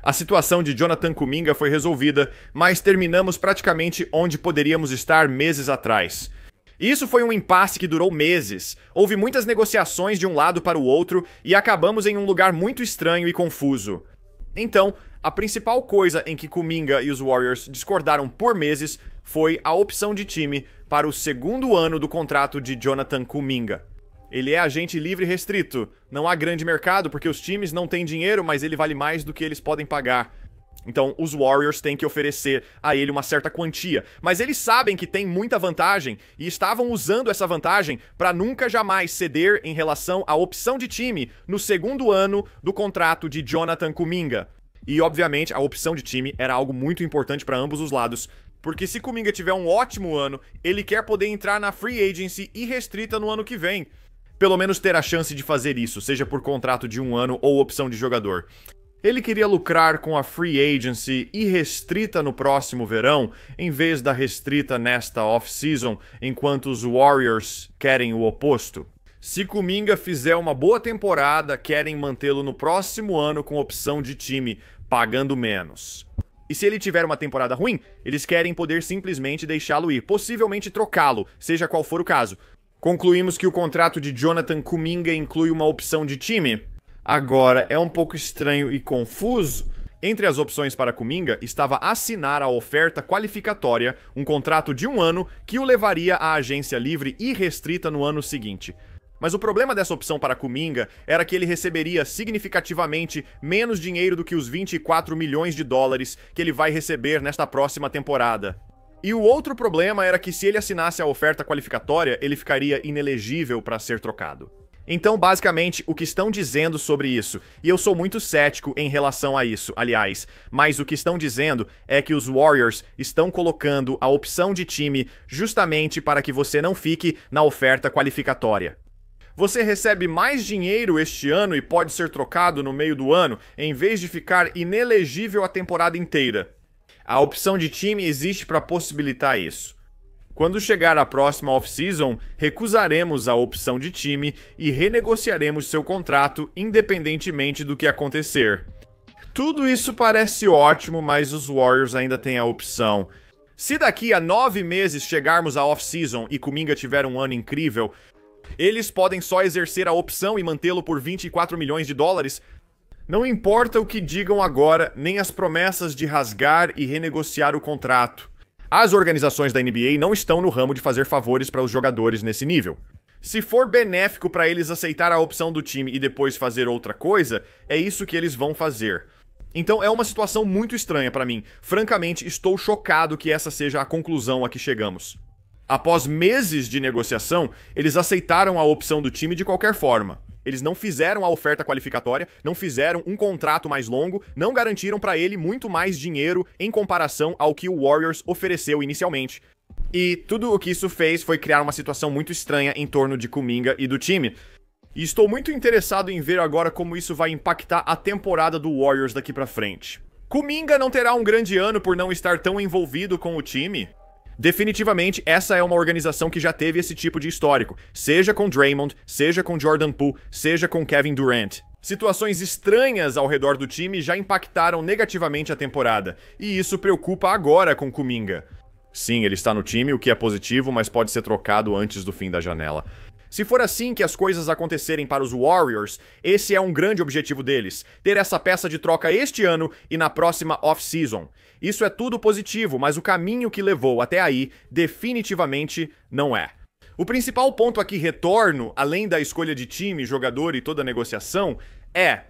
A situação de Jonathan Kuminga foi resolvida, mas terminamos praticamente onde poderíamos estar meses atrás. E isso foi um impasse que durou meses. Houve muitas negociações de um lado para o outro e acabamos em um lugar muito estranho e confuso. Então, a principal coisa em que Kuminga e os Warriors discordaram por meses foi a opção de time para o segundo ano do contrato de Jonathan Kuminga. Ele é agente livre restrito. Não há grande mercado porque os times não têm dinheiro, mas ele vale mais do que eles podem pagar. Então, os Warriors têm que oferecer a ele uma certa quantia. Mas eles sabem que tem muita vantagem e estavam usando essa vantagem para nunca jamais ceder em relação à opção de time no segundo ano do contrato de Jonathan Kuminga. E, obviamente, a opção de time era algo muito importante para ambos os lados. Porque se Kuminga tiver um ótimo ano, ele quer poder entrar na free agency irrestrita no ano que vem. Pelo menos ter a chance de fazer isso, seja por contrato de um ano ou opção de jogador. Ele queria lucrar com a free agency irrestrita no próximo verão, em vez da restrita nesta off-season, enquanto os Warriors querem o oposto. Se Kuminga fizer uma boa temporada, querem mantê-lo no próximo ano com opção de time, pagando menos. E se ele tiver uma temporada ruim, eles querem poder simplesmente deixá-lo ir, possivelmente trocá-lo, seja qual for o caso. Concluímos que o contrato de Jonathan Kuminga inclui uma opção de time. Agora, é um pouco estranho e confuso. Entre as opções para Kuminga estava assinar a oferta qualificatória, um contrato de um ano que o levaria à agência livre irrestrita no ano seguinte. Mas o problema dessa opção para Kuminga era que ele receberia significativamente menos dinheiro do que os 24 milhões de dólares que ele vai receber nesta próxima temporada. E o outro problema era que se ele assinasse a oferta qualificatória, ele ficaria inelegível para ser trocado. Então, basicamente, o que estão dizendo sobre isso, e eu sou muito cético em relação a isso, aliás, mas o que estão dizendo é que os Warriors estão colocando a opção de time justamente para que você não fique na oferta qualificatória. Você recebe mais dinheiro este ano e pode ser trocado no meio do ano, em vez de ficar inelegível a temporada inteira. A opção de time existe para possibilitar isso. Quando chegar a próxima off-season, recusaremos a opção de time e renegociaremos seu contrato independentemente do que acontecer. Tudo isso parece ótimo, mas os Warriors ainda têm a opção. Se daqui a 9 meses chegarmos à off-season e Kuminga tiver um ano incrível, eles podem só exercer a opção e mantê-lo por 24 milhões de dólares. Não importa o que digam agora, nem as promessas de rasgar e renegociar o contrato. As organizações da NBA não estão no ramo de fazer favores para os jogadores nesse nível. Se for benéfico para eles aceitar a opção do time e depois fazer outra coisa, é isso que eles vão fazer. Então é uma situação muito estranha para mim. Francamente, estou chocado que essa seja a conclusão a que chegamos. Após meses de negociação, eles aceitaram a opção do time de qualquer forma. Eles não fizeram a oferta qualificatória, não fizeram um contrato mais longo, não garantiram para ele muito mais dinheiro em comparação ao que o Warriors ofereceu inicialmente. E tudo o que isso fez foi criar uma situação muito estranha em torno de Kuminga e do time. E estou muito interessado em ver agora como isso vai impactar a temporada do Warriors daqui pra frente. Kuminga não terá um grande ano por não estar tão envolvido com o time? Definitivamente, essa é uma organização que já teve esse tipo de histórico, seja com Draymond, seja com Jordan Poole, seja com Kevin Durant. Situações estranhas ao redor do time já impactaram negativamente a temporada, e isso preocupa agora com Kuminga. Sim, ele está no time, o que é positivo, mas pode ser trocado antes do fim da janela. Se for assim que as coisas acontecerem para os Warriors, esse é um grande objetivo deles, ter essa peça de troca este ano e na próxima off-season. Isso é tudo positivo, mas o caminho que levou até aí definitivamente não é. O principal ponto aqui retorno, além da escolha de time, jogador e toda a negociação, é: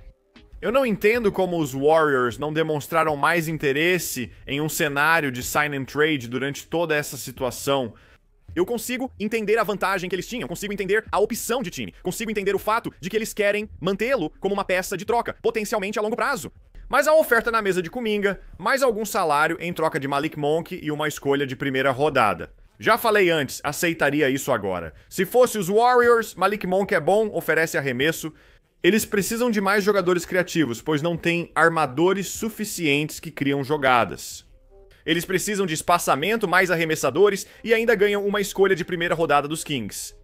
eu não entendo como os Warriors não demonstraram mais interesse em um cenário de sign and trade durante toda essa situação. Eu consigo entender a vantagem que eles tinham, consigo entender a opção de time, consigo entender o fato de que eles querem mantê-lo como uma peça de troca, potencialmente a longo prazo. Mas a oferta na mesa de Kuminga, mais algum salário em troca de Malik Monk e uma escolha de primeira rodada. Já falei antes, aceitaria isso agora. Se fosse os Warriors, Malik Monk é bom, oferece arremesso. Eles precisam de mais jogadores criativos, pois não têm armadores suficientes que criam jogadas. Eles precisam de espaçamento, mais arremessadores e ainda ganham uma escolha de primeira rodada dos Kings.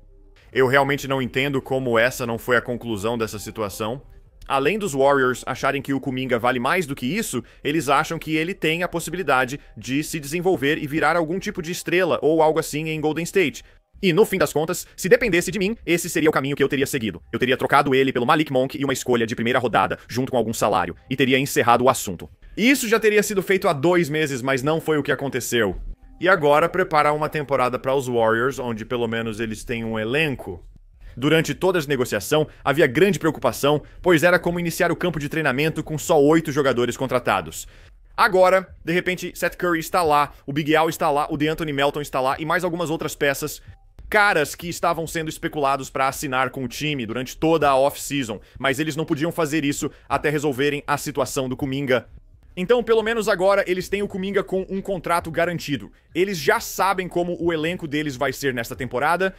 Eu realmente não entendo como essa não foi a conclusão dessa situação. Além dos Warriors acharem que o Kuminga vale mais do que isso, eles acham que ele tem a possibilidade de se desenvolver e virar algum tipo de estrela ou algo assim em Golden State. E no fim das contas, se dependesse de mim, esse seria o caminho que eu teria seguido. Eu teria trocado ele pelo Malik Monk e uma escolha de primeira rodada, junto com algum salário, e teria encerrado o assunto. Isso já teria sido feito há 2 meses, mas não foi o que aconteceu. E agora preparar uma temporada para os Warriors, onde pelo menos eles têm um elenco. Durante toda a negociação, havia grande preocupação, pois era como iniciar o campo de treinamento com só 8 jogadores contratados. Agora, de repente, Seth Curry está lá, o Big Al está lá, o DeAnthony Melton está lá e mais algumas outras peças. Caras que estavam sendo especulados para assinar com o time durante toda a off-season, mas eles não podiam fazer isso até resolverem a situação do Kuminga. Então, pelo menos agora, eles têm o Kuminga com um contrato garantido. Eles já sabem como o elenco deles vai ser nesta temporada,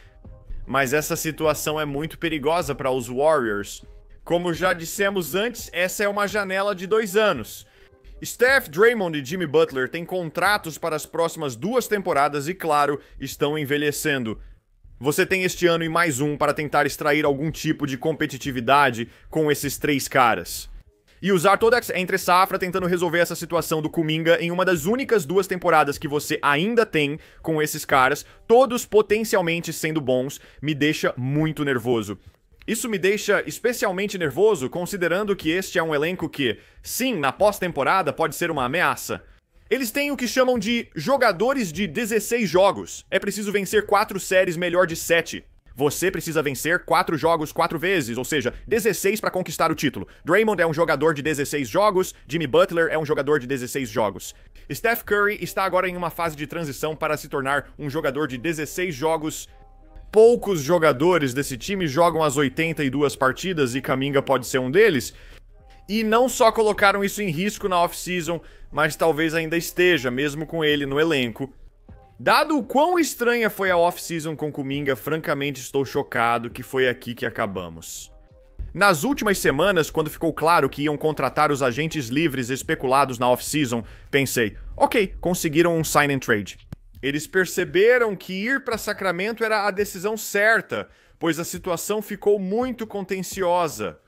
mas essa situação é muito perigosa para os Warriors. Como já dissemos antes, essa é uma janela de 2 anos. Steph, Draymond e Jimmy Butler têm contratos para as próximas 2 temporadas e, claro, estão envelhecendo. Você tem este ano e mais um para tentar extrair algum tipo de competitividade com esses 3 caras. E usar toda a entre-safra tentando resolver essa situação do Kuminga em uma das únicas 2 temporadas que você ainda tem com esses caras, todos potencialmente sendo bons, me deixa muito nervoso. Isso me deixa especialmente nervoso considerando que este é um elenco que, sim, na pós-temporada pode ser uma ameaça. Eles têm o que chamam de jogadores de 16 jogos. É preciso vencer 4 séries melhor de 7. Você precisa vencer 4 jogos 4 vezes, ou seja, 16 para conquistar o título. Draymond é um jogador de 16 jogos, Jimmy Butler é um jogador de 16 jogos. Steph Curry está agora em uma fase de transição para se tornar um jogador de 16 jogos. Poucos jogadores desse time jogam as 82 partidas e Kuminga pode ser um deles. E não só colocaram isso em risco na off-season, mas talvez ainda esteja, mesmo com ele no elenco. Dado o quão estranha foi a off-season com Kuminga, francamente estou chocado que foi aqui que acabamos. Nas últimas semanas, quando ficou claro que iam contratar os agentes livres especulados na off-season, pensei, ok, conseguiram um sign and trade. Eles perceberam que ir para Sacramento era a decisão certa, pois a situação ficou muito contenciosa.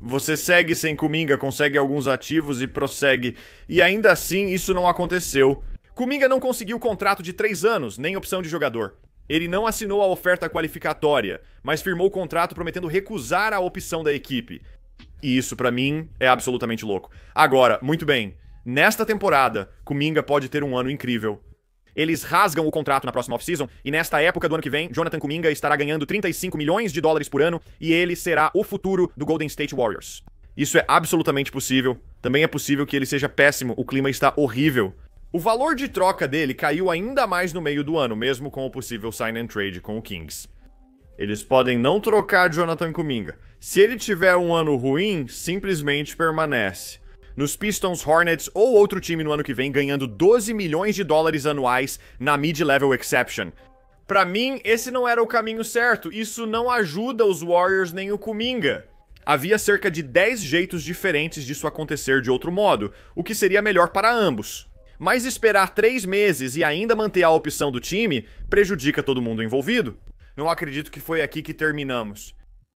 Você segue sem Kuminga, consegue alguns ativos e prossegue, e ainda assim isso não aconteceu. Kuminga não conseguiu contrato de 3 anos, nem opção de jogador. Ele não assinou a oferta qualificatória, mas firmou o contrato prometendo recusar a opção da equipe. E isso, pra mim, é absolutamente louco. Agora, muito bem, nesta temporada, Kuminga pode ter um ano incrível. Eles rasgam o contrato na próxima off-season, e nesta época do ano que vem, Jonathan Kuminga estará ganhando 35 milhões de dólares por ano, e ele será o futuro do Golden State Warriors. Isso é absolutamente possível. Também é possível que ele seja péssimo, o clima está horrível. O valor de troca dele caiu ainda mais no meio do ano, mesmo com o possível sign and trade com o Kings. Eles podem não trocar Jonathan Kuminga. Se ele tiver um ano ruim, simplesmente permanece. Nos Pistons, Hornets ou outro time no ano que vem ganhando 12 milhões de dólares anuais na mid-level exception. Pra mim, esse não era o caminho certo. Isso não ajuda os Warriors nem o Kuminga. Havia cerca de 10 jeitos diferentes disso acontecer de outro modo, o que seria melhor para ambos. Mas esperar 3 meses e ainda manter a opção do time prejudica todo mundo envolvido. Não acredito que foi aqui que terminamos.